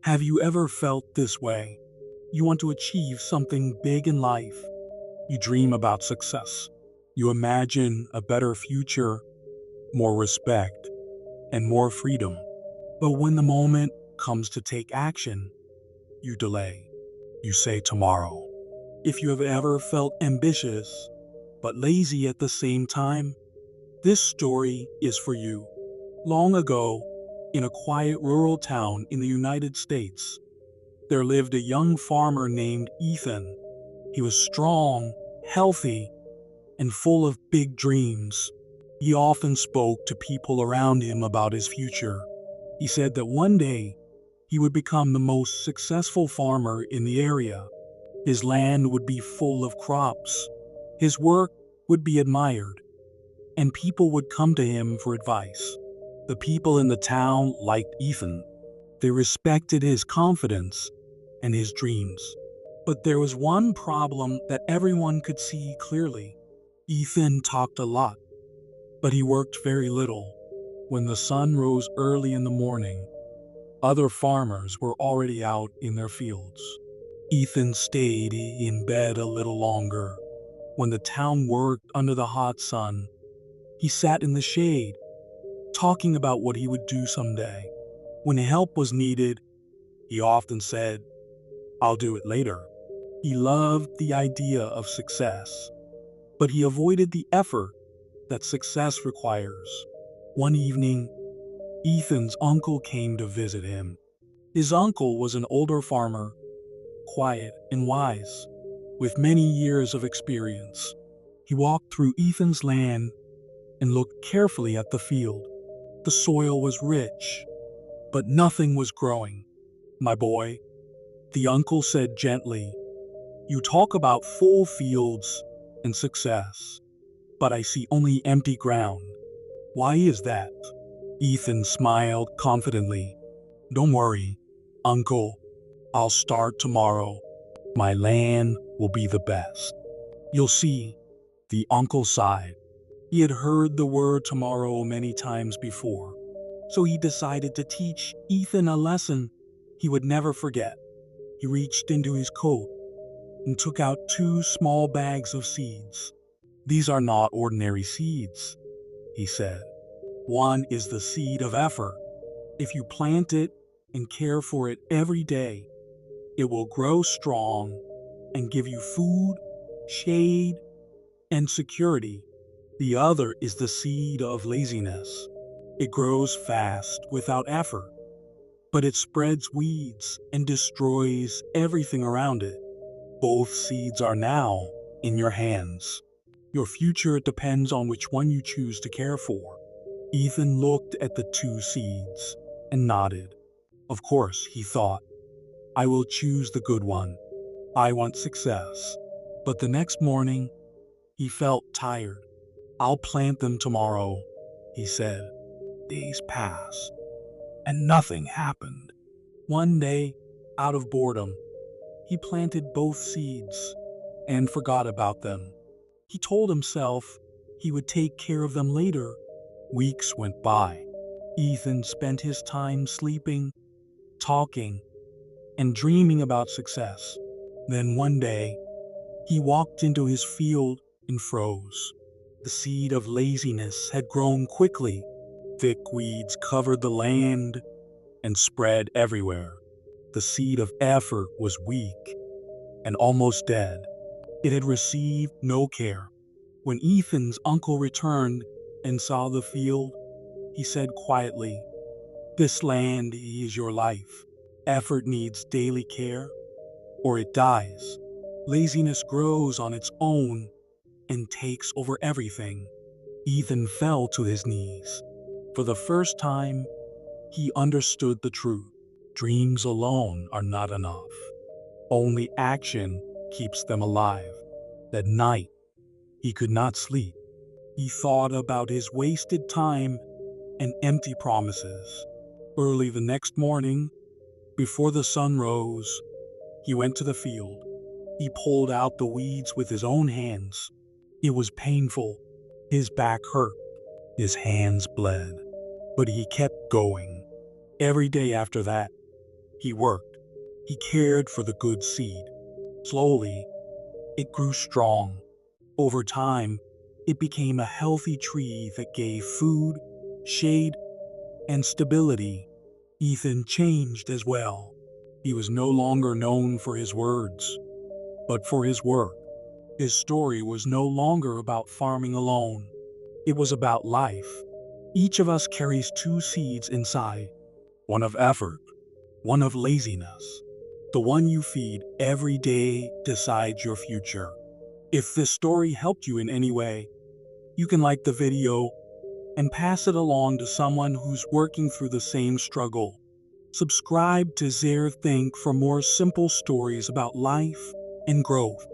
Have you ever felt this way? You want to achieve something big in life. You dream about success. You imagine a better future, more respect, and more freedom. But when the moment comes to take action, you delay. You say tomorrow. If you have ever felt ambitious, but lazy at the same time, this story is for you. Long ago, in a quiet rural town in the United States, there lived a young farmer named Ethan. He was strong, healthy, and full of big dreams. He often spoke to people around him about his future. He said that one day he would become the most successful farmer in the area. His land would be full of crops. His work would be admired, and people would come to him for advice. The people in the town liked Ethan. They respected his confidence and his dreams. But there was one problem that everyone could see clearly. Ethan talked a lot, but he worked very little. When the sun rose early in the morning, other farmers were already out in their fields. Ethan stayed in bed a little longer. When the town worked under the hot sun, he sat in the shade, talking about what he would do someday. When help was needed, he often said, "I'll do it later." He loved the idea of success, but he avoided the effort that success requires. One evening, Ethan's uncle came to visit him. His uncle was an older farmer, quiet and wise, with many years of experience. He walked through Ethan's land and looked carefully at the field. The soil was rich, but nothing was growing. "My boy," the uncle said gently, "you talk about full fields and success, but I see only empty ground. Why is that?" Ethan smiled confidently. "Don't worry, uncle. I'll start tomorrow. My land will be the best. You'll see." The uncle sighed. He had heard the word tomorrow many times before, so he decided to teach Ethan a lesson he would never forget. He reached into his coat and took out 2 small bags of seeds. "These are not ordinary seeds," he said. "One is the seed of effort. If you plant it and care for it every day, it will grow strong and give you food, shade, and security. The other is the seed of laziness. It grows fast without effort, but it spreads weeds and destroys everything around it. Both seeds are now in your hands. Your future depends on which one you choose to care for." Ethan looked at the 2 seeds and nodded. Of course, he thought, "I will choose the good one. I want success." But the next morning, he felt tired. "I'll plant them tomorrow," he said. Days passed, and nothing happened. One day, out of boredom, he planted both seeds and forgot about them. He told himself he would take care of them later. Weeks went by. Ethan spent his time sleeping, talking, and dreaming about success. Then one day, he walked into his field and froze. The seed of laziness had grown quickly. Thick weeds covered the land and spread everywhere. The seed of effort was weak and almost dead. It had received no care. When Ethan's uncle returned and saw the field, he said quietly, "This land is your life. Effort needs daily care, or it dies. Laziness grows on its own and takes over everything." Ethan fell to his knees. For the first time, he understood the truth. Dreams alone are not enough. Only action keeps them alive. That night, he could not sleep. He thought about his wasted time and empty promises. Early the next morning, before the sun rose, he went to the field. He pulled out the weeds with his own hands. It was painful. His back hurt. His hands bled. But he kept going. Every day after that, He worked. He cared for the good seed. Slowly, it grew strong. Over time, it became a healthy tree that gave food, shade, and stability. Ethan changed as well. He was no longer known for his words, but for his work. His story was no longer about farming alone. It was about life. Each of us carries two seeds inside, one of effort, one of laziness. The one you feed every day decides your future. If this story helped you in any way, you can like the video and pass it along to someone who's working through the same struggle. Subscribe to Zare Think for more simple stories about life and growth.